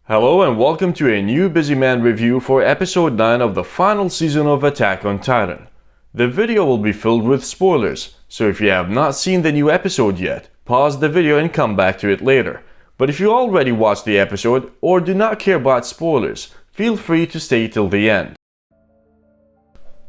Hello and welcome to a new Busy Man review for episode 9 of the final season of Attack on Titan. The video will be filled with spoilers, so if you have not seen the new episode yet, pause the video and come back to it later. But if you already watched the episode or do not care about spoilers, feel free to stay till the end.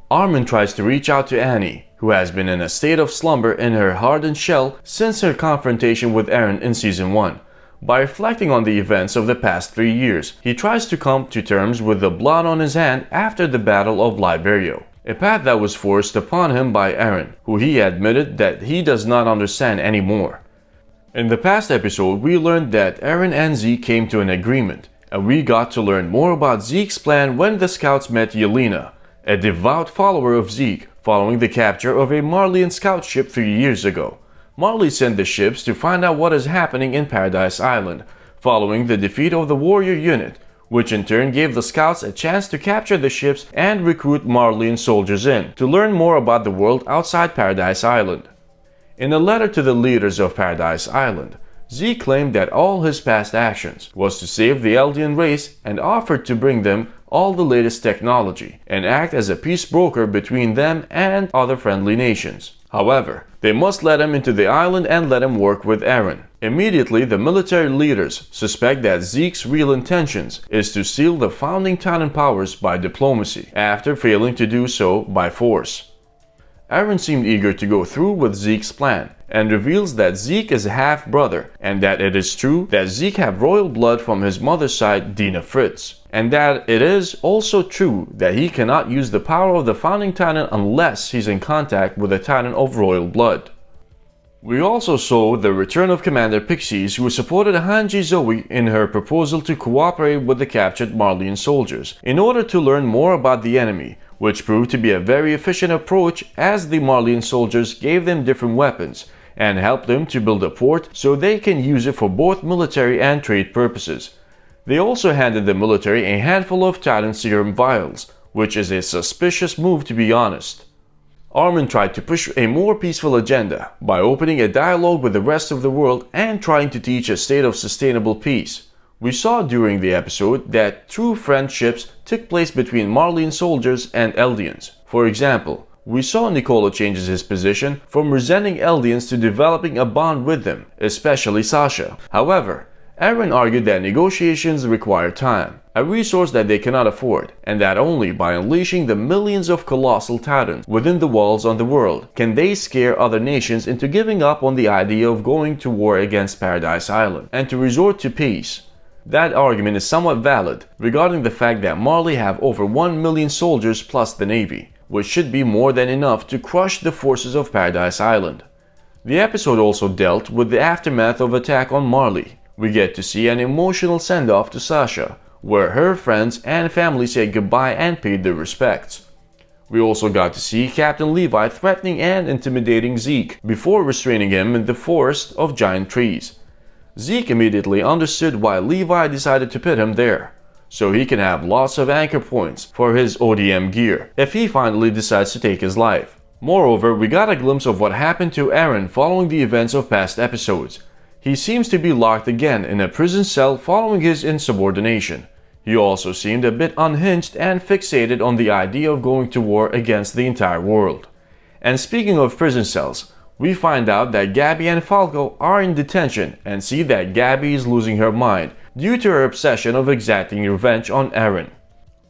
Armin tries to reach out to Annie, who has been in a state of slumber in her hardened shell since her confrontation with Eren in Season 1. By reflecting on the events of the past 3 years, he tries to come to terms with the blood on his hand after the Battle of Liberio, a path that was forced upon him by Eren, who he admitted that he does not understand anymore. In the past episode, we learned that Eren and Zeke came to an agreement, and we got to learn more about Zeke's plan when the scouts met Yelena, a devout follower of Zeke, following the capture of a Marleyan scout ship 3 years ago. Marley sent the ships to find out what is happening in Paradise Island, following the defeat of the warrior unit, which in turn gave the scouts a chance to capture the ships and recruit Marleyan soldiers in, to learn more about the world outside Paradise Island. In a letter to the leaders of Paradise Island, Zeke claimed that all his past actions was to save the Eldian race and offered to bring them all the latest technology and act as a peace broker between them and other friendly nations. However, they must let him into the island and let him work with Eren. Immediately, the military leaders suspect that Zeke's real intentions is to steal the founding Titan powers by diplomacy, after failing to do so by force. Eren seemed eager to go through with Zeke's plan, and reveals that Zeke is a half-brother, and that it is true that Zeke have royal blood from his mother's side, Dina Fritz, and that it is also true that he cannot use the power of the founding Titan unless he's in contact with a Titan of royal blood. We also saw the return of Commander Pixies, who supported Hanji Zoe in her proposal to cooperate with the captured Marleyan soldiers in order to learn more about the enemy, which proved to be a very efficient approach as the Marleyan soldiers gave them different weapons and helped them to build a port so they can use it for both military and trade purposes. They also handed the military a handful of Titan serum vials, which is a suspicious move to be honest. Armin tried to push a more peaceful agenda by opening a dialogue with the rest of the world and trying to teach a state of sustainable peace. We saw during the episode that true friendships took place between Marleyan soldiers and Eldians. For example, we saw Nicola changes his position from resenting Eldians to developing a bond with them, especially Sasha. However, Eren argued that negotiations require time, a resource that they cannot afford, and that only by unleashing the millions of colossal titans within the walls on the world can they scare other nations into giving up on the idea of going to war against Paradise Island and to resort to peace. That argument is somewhat valid regarding the fact that Marley have over 1 million soldiers plus the navy, which should be more than enough to crush the forces of Paradise Island. The episode also dealt with the aftermath of attack on Marley. We get to see an emotional send-off to Sasha, where her friends and family said goodbye and paid their respects. We also got to see Captain Levi threatening and intimidating Zeke before restraining him in the forest of giant trees. Zeke immediately understood why Levi decided to put him there, so he can have lots of anchor points for his ODM gear if he finally decides to take his life. Moreover, we got a glimpse of what happened to Eren following the events of past episodes. He seems to be locked again in a prison cell following his insubordination. He also seemed a bit unhinged and fixated on the idea of going to war against the entire world. And speaking of prison cells, we find out that Gabby and Falco are in detention and see that Gabby is losing her mind due to her obsession of exacting revenge on Eren.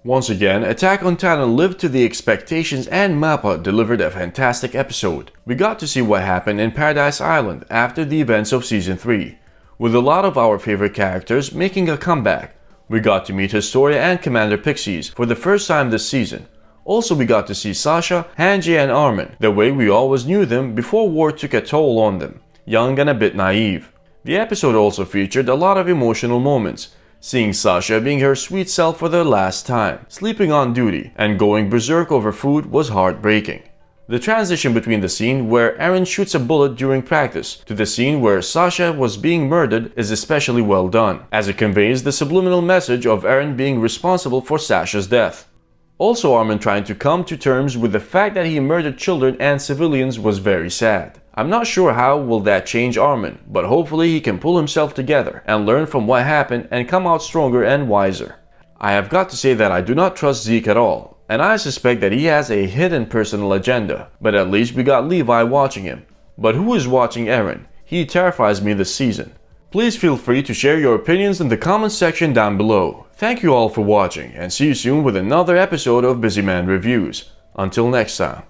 Once again, Attack on Titan lived to the expectations and MAPPA delivered a fantastic episode. We got to see what happened in Paradise Island after the events of Season 3, with a lot of our favorite characters making a comeback. We got to meet Historia and Commander Pixies for the first time this season. Also, we got to see Sasha, Hanji and Armin the way we always knew them before war took a toll on them, young and a bit naive. The episode also featured a lot of emotional moments, seeing Sasha being her sweet self for the last time, sleeping on duty, and going berserk over food was heartbreaking. The transition between the scene where Eren shoots a bullet during practice to the scene where Sasha was being murdered is especially well done, as it conveys the subliminal message of Eren being responsible for Sasha's death. Also, Armin trying to come to terms with the fact that he murdered children and civilians was very sad. I'm not sure how will that change Armin, but hopefully he can pull himself together and learn from what happened and come out stronger and wiser. I have got to say that I do not trust Zeke at all, and I suspect that he has a hidden personal agenda, but at least we got Levi watching him. But who is watching Eren? He terrifies me this season. Please feel free to share your opinions in the comments section down below. Thank you all for watching, and see you soon with another episode of Busy Man Reviews. Until next time.